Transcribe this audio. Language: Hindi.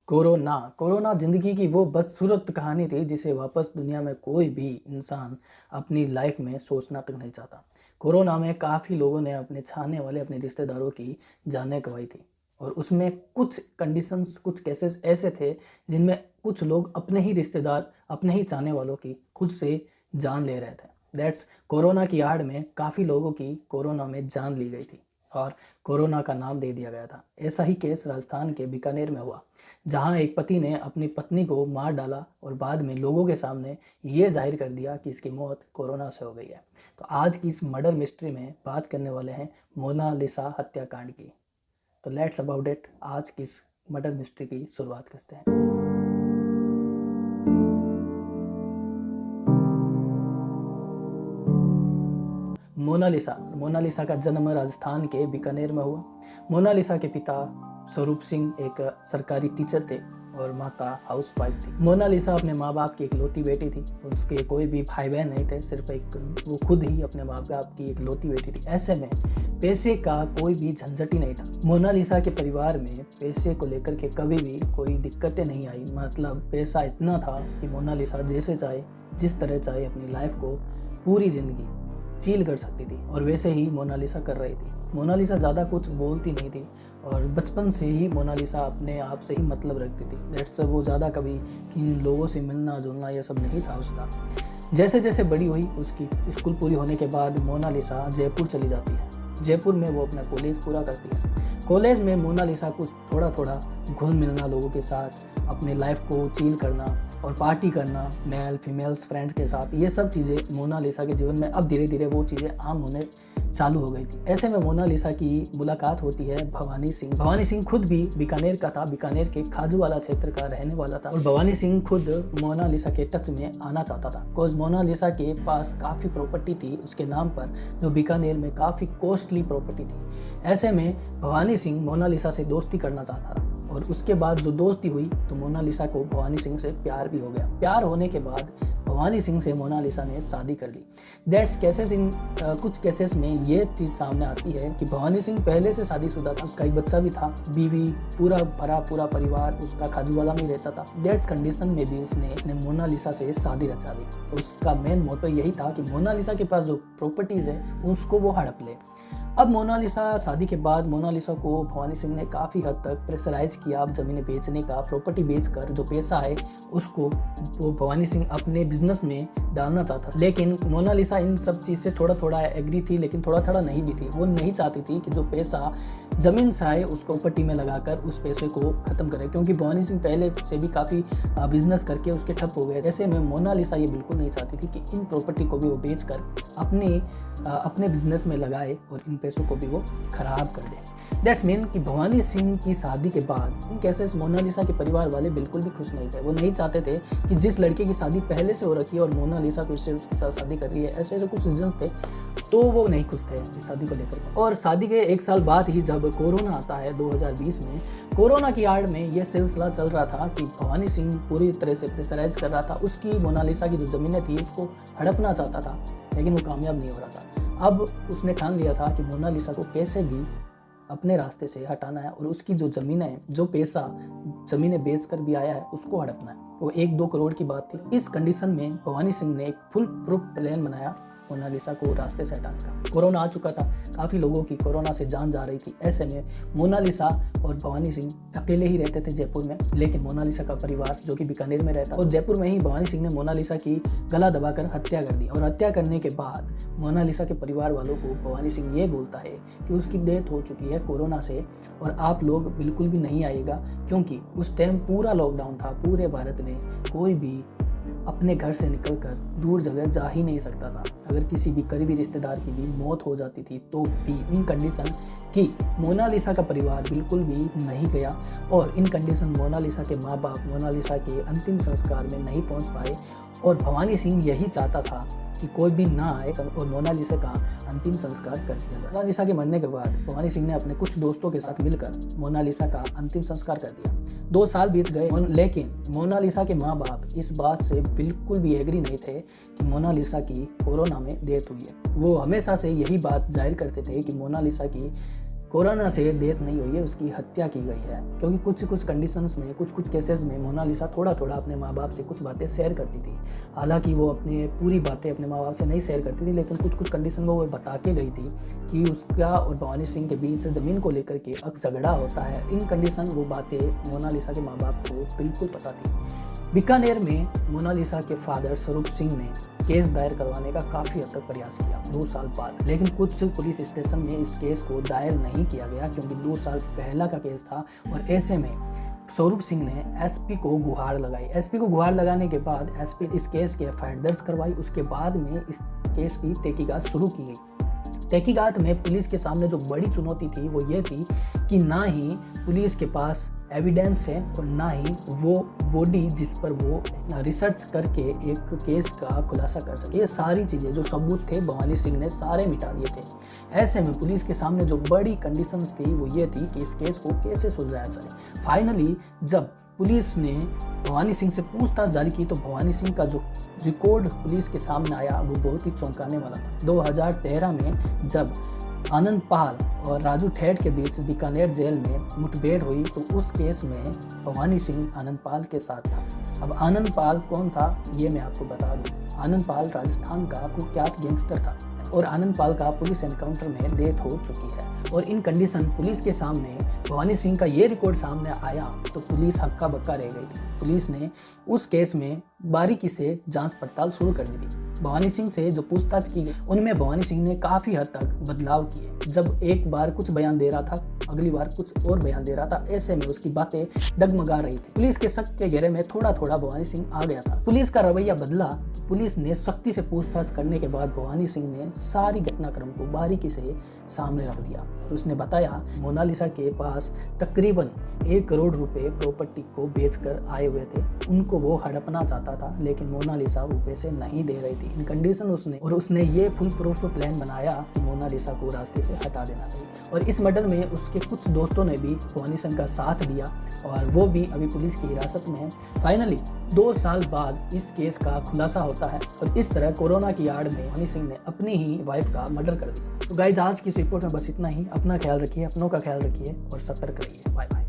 कोरोना ज़िंदगी की वो बदसूरत कहानी थी जिसे वापस दुनिया में कोई भी इंसान अपनी लाइफ में सोचना तक नहीं चाहता। कोरोना में काफ़ी लोगों ने अपने चाहने वाले अपने रिश्तेदारों की जानें गंवाई थी और उसमें कुछ कंडीशंस कुछ केसेस ऐसे थे जिनमें कुछ लोग अपने ही रिश्तेदार अपने ही चाहने वालों की खुद से जान ले रहे थे। दैट्स कोरोना की आड़ में काफ़ी लोगों की कोरोना में जान ली गई थी और कोरोना का नाम दे दिया गया था। ऐसा ही केस राजस्थान के बीकानेर में हुआ, जहां एक पति ने अपनी पत्नी को मार डाला और बाद में लोगों के सामने ये जाहिर कर दिया कि इसकी मौत कोरोना से हो गई है। तो आज की इस मर्डर मिस्ट्री में बात करने वाले हैं मोनालिसा हत्याकांड की। तो लेट्स अबाउट इट, आज की इस मर्डर मिस्ट्री की शुरुआत करते हैं। मोनालिसा का जन्म राजस्थान के बीकानेर में हुआ। मोनालिसा के पिता स्वरूप सिंह एक सरकारी टीचर थे और माता हाउसवाइफ थी। मोनालिसा अपने माँ बाप की इकलौती बेटी थी। उसके कोई भी भाई बहन नहीं थे, सिर्फ वो खुद ही अपने माँ बाप की इकलौती बेटी थी। ऐसे में पैसे का कोई भी झंझट ही नहीं था। मोनालिसा के परिवार में पैसे को लेकर के कभी भी कोई दिक्कतें नहीं आई। मतलब पैसा इतना था कि मोनालिसा जैसे चाहे जिस तरह चाहे अपनी लाइफ को पूरी ज़िंदगी चील कर सकती थी और वैसे ही मोनालिसा कर रही थी। मोनालिसा ज़्यादा कुछ बोलती नहीं थी और बचपन से ही मोनालिसा अपने आप से ही मतलब रखती थी। दैट्स वो ज़्यादा कभी किन लोगों से मिलना जुलना ये सब नहीं था उसका। जैसे जैसे बड़ी हुई, उसकी स्कूल पूरी होने के बाद मोनालिसा जयपुर चली जाती है। जयपुर में वो अपना कॉलेज पूरा करती है। कॉलेज में मोनालिसा कुछ थोड़ा थोड़ा घुल मिलना, लोगों के साथ अपने लाइफ को चिल करना और पार्टी करना मेल फीमेल्स फ्रेंड्स के साथ, ये सब चीज़ें मोनालिसा के जीवन में अब धीरे धीरे वो चीज़ें आम होने चालू हो गई थी। ऐसे में मोनालिसा की मुलाकात होती है भवानी सिंह। भवानी सिंह खुद भी बीकानेर का था, बीकानेर के खाजूवाला क्षेत्र का रहने वाला था और भवानी सिंह खुद मोनालिसा के टच में आना चाहता था। बिकॉज मोनालिसा के पास काफ़ी प्रॉपर्टी थी उसके नाम पर, जो बीकानेर में काफ़ी कॉस्टली प्रॉपर्टी थी। ऐसे में भवानी सिंह मोनालिसा से दोस्ती करना चाहता था और उसके बाद जो दोस्ती हुई तो मोनालिसा को भवानी सिंह से प्यार भी हो गया। प्यार होने के बाद भवानी सिंह से मोनालिसा ने शादी कर ली। दैट्स केसेस इन कुछ केसेस में ये चीज़ सामने आती है कि भवानी सिंह पहले से शादीशुदा था, उसका एक बच्चा भी था, बीवी, पूरा परिवार उसका खाजूवाला में रहता था। दैट्स कंडीशन में भी उसने मोनालिसा से शादी रचा दी। उसका मेन मोटो यही था कि मोनालिसा के पास जो प्रॉपर्टीज़ है उसको वो हड़प ले। अब मोनालिसा शादी के बाद मोनालिसा को भवानी सिंह ने काफ़ी हद तक प्रेशराइज किया अब ज़मीनें बेचने का। प्रॉपर्टी बेचकर जो पैसा है उसको वो भवानी सिंह अपने बिजनेस में डालना चाहता था। लेकिन मोनालिसा इन सब चीज़ से थोड़ा थोड़ा एग्री थी, लेकिन थोड़ा थोड़ा नहीं भी थी। वो नहीं चाहती थी कि जो पैसा ज़मीन से आए उसको प्रॉपर्टी में लगाकर उस पैसे को ख़त्म करे, क्योंकि भवानी सिंह पहले से भी काफ़ी बिजनेस करके उसके ठप हो गए। ऐसे में मोनालिसा ये बिल्कुल नहीं चाहती थी कि इन प्रॉपर्टी को भी वो बेचकर अपने बिजनेस में लगाए और इन पैसों को भी वो खराब कर दे। दैट्स मीन कि भवानी सिंह की शादी के बाद इन केसेस मोनालिसा के परिवार वाले बिल्कुल भी खुश नहीं थे। वो नहीं चाहते थे कि जिस लड़के की शादी पहले से हो रखी है और मोनालिसा फिर से उसके साथ शादी कर रही है, ऐसे कुछ रीजंस थे, तो वो नहीं खुश थे इस शादी को लेकर। और शादी के एक साल बाद ही जब कोरोना आता है 2020 में, कोरोना की आड़ में ये सिलसिला चल रहा था कि भवानी सिंह पूरी तरह से प्रेशराइज कर रहा था। उसकी मोनालिसा की जो ज़मीनें थी उसको हड़पना चाहता था, लेकिन वो कामयाब नहीं हो रहा था। अब उसने ठान लिया था कि मोनालिसा को कैसे भी अपने रास्ते से हटाना है और उसकी जो ज़मीनें हैं, जो पैसा ज़मीनें बेचकर भी आया है, उसको हड़पना है। वो 1-2 करोड़ की बात थी। इस कंडीशन में भवानी सिंह ने एक फुल प्रूफ प्लान बनाया मोनालिसा को रास्ते से हटाने का। कोरोना आ चुका था, काफ़ी लोगों की कोरोना से जान जा रही थी। ऐसे में मोनालिसा और भवानी सिंह अकेले ही रहते थे जयपुर में, लेकिन मोनालिसा का परिवार जो कि बीकानेर में रहता, और जयपुर में ही भवानी सिंह ने मोनालिसा की गला दबाकर हत्या कर दी। और हत्या करने के बाद मोनालिसा के परिवार वालों को भवानी सिंह ये बोलता है कि उसकी डेथ हो चुकी है कोरोना से और आप लोग बिल्कुल भी नहीं आइएगा, क्योंकि उस टाइम पूरा लॉकडाउन था। पूरे भारत में कोई भी अपने घर से निकलकर दूर जगह जा ही नहीं सकता था। अगर किसी भी करीबी रिश्तेदार की भी मौत हो जाती थी तो भी इन कंडीशन कि मोनालिसा का परिवार बिल्कुल भी नहीं गया और इन कंडीशन मोनालिसा के माँ बाप मोनालिसा के अंतिम संस्कार में नहीं पहुँच पाए। और भवानी सिंह यही चाहता था कि कोई भी ना आए और मोनालिसा का अंतिम संस्कार कर दिया जाए। मोनालिसा के मरने के बाद भवानी सिंह ने अपने कुछ दोस्तों के साथ मिलकर मोनालिसा का अंतिम संस्कार कर दिया। 2 साल बीत गए, लेकिन मोनालिसा के माँ बाप इस बात से बिल्कुल भी एग्री नहीं थे कि मोनालिसा की कोरोना में डेथ हुई है। वो हमेशा से यही बात जाहिर करते थे कि मोनालिसा की कोरोना से डेथ नहीं हुई है, उसकी हत्या की गई है। क्योंकि कुछ कंडीशंस में, कुछ केसेस में मोनालिसा थोड़ा अपने माँ बाप से कुछ बातें शेयर करती थी। हालांकि वो अपने पूरी बातें अपने माँ बाप से नहीं शेयर करती थी, लेकिन कुछ कंडीशन में वो बता के गई थी कि उसका और भवानी सिंह के बीच ज़मीन को लेकर के झगड़ा होता है। इन कंडीशन वो बातें मोनालिसा के माँ बाप को बिल्कुल पता थी। बीकानेर में मोनालिसा के फादर स्वरूप सिंह ने केस दायर करवाने का काफ़ी हद तक प्रयास किया 2 साल बाद, लेकिन कुछ पुलिस स्टेशन में इस केस को दायर नहीं किया गया क्योंकि 2 साल पहला का केस था। और ऐसे में स्वरूप सिंह ने एसपी को गुहार लगाई। एसपी को गुहार लगाने के बाद एसपी इस केस की एफआईआर दर्ज करवाई। उसके बाद में इस केस की तहकीकात शुरू की गई। तहकीकात में पुलिस के सामने जो बड़ी चुनौती थी वो ये थी कि ना ही पुलिस के पास एविडेंस है और ना ही वो बॉडी जिस पर वो रिसर्च करके एक केस का खुलासा कर सके। ये सारी चीज़ें जो सबूत थे भवानी सिंह ने सारे मिटा दिए थे। ऐसे में पुलिस के सामने जो बड़ी कंडीशंस थी वो ये थी कि इस केस को कैसे सुलझाया जाए। फाइनली जब पुलिस ने भवानी सिंह से पूछताछ जारी की तो भवानी सिंह का जो रिकॉर्ड पुलिस के सामने आया वो बहुत ही चौंकाने वाला था। 2013 में जब आनंद पाल और राजू ठेठ के बीच बीकानेर जेल में मुठभेड़ हुई तो उस केस में भवानी सिंह आनंद पाल के साथ था। अब आनंद पाल कौन था ये मैं आपको बता दूं। आनंद पाल राजस्थान का कुख्यात गैंगस्टर था और आनंद पाल का पुलिस एनकाउंटर में डेथ हो चुकी है। और इन कंडीशन पुलिस के सामने भवानी सिंह का ये रिकॉर्ड सामने आया तो पुलिस हक्का बक्का रह गई थी। पुलिस ने उस केस में बारीकी से जांच पड़ताल शुरू कर दी थी। भवानी सिंह से जो पूछताछ की गई उनमें भवानी सिंह ने काफ़ी हद तक बदलाव किए। जब एक बार कुछ बयान दे रहा था अगली बार कुछ और बयान दे रहा था, ऐसे में उसकी बातें डगमगा रही थी। पुलिस के शक के घेरे में थोड़ा भवानी सिंह आ गया था। पुलिस का रवैया बदला। पुलिस ने सख्ती से पूछताछ करने के बाद भवानी सिंह ने सारी घटनाक्रम को बारीकी से सामने रख दिया और उसने बताया मोनालिसा के पास तकरीबन 1 करोड़ रुपए प्रॉपर्टी को बेचकर आए हुए थे। उनको वो हड़पना चाहता था लेकिन मोनालिसा वो पैसे नहीं दे रही थी। इन कंडीशन उसने ये फुल प्रूफ प्लान बनाया कि मोनालिसा को रास्ते से हटा देना चाहिए। और इस मर्डर में उसके कुछ दोस्तों ने भी भवानी सिंह का साथ दिया और वो भी अभी पुलिस की हिरासत में है। फाइनली 2 साल बाद इस केस का खुलासा होता है और इस तरह कोरोना की आड़ में भवानी सिंह ने अपनी ही वाइफ का मर्डर कर दिया। तो गाइस आज की इस रिपोर्ट में बस इतना ही। अपना ख्याल रखिए, अपनों का ख्याल रखिए और सतर्क रहिए। Bye bye.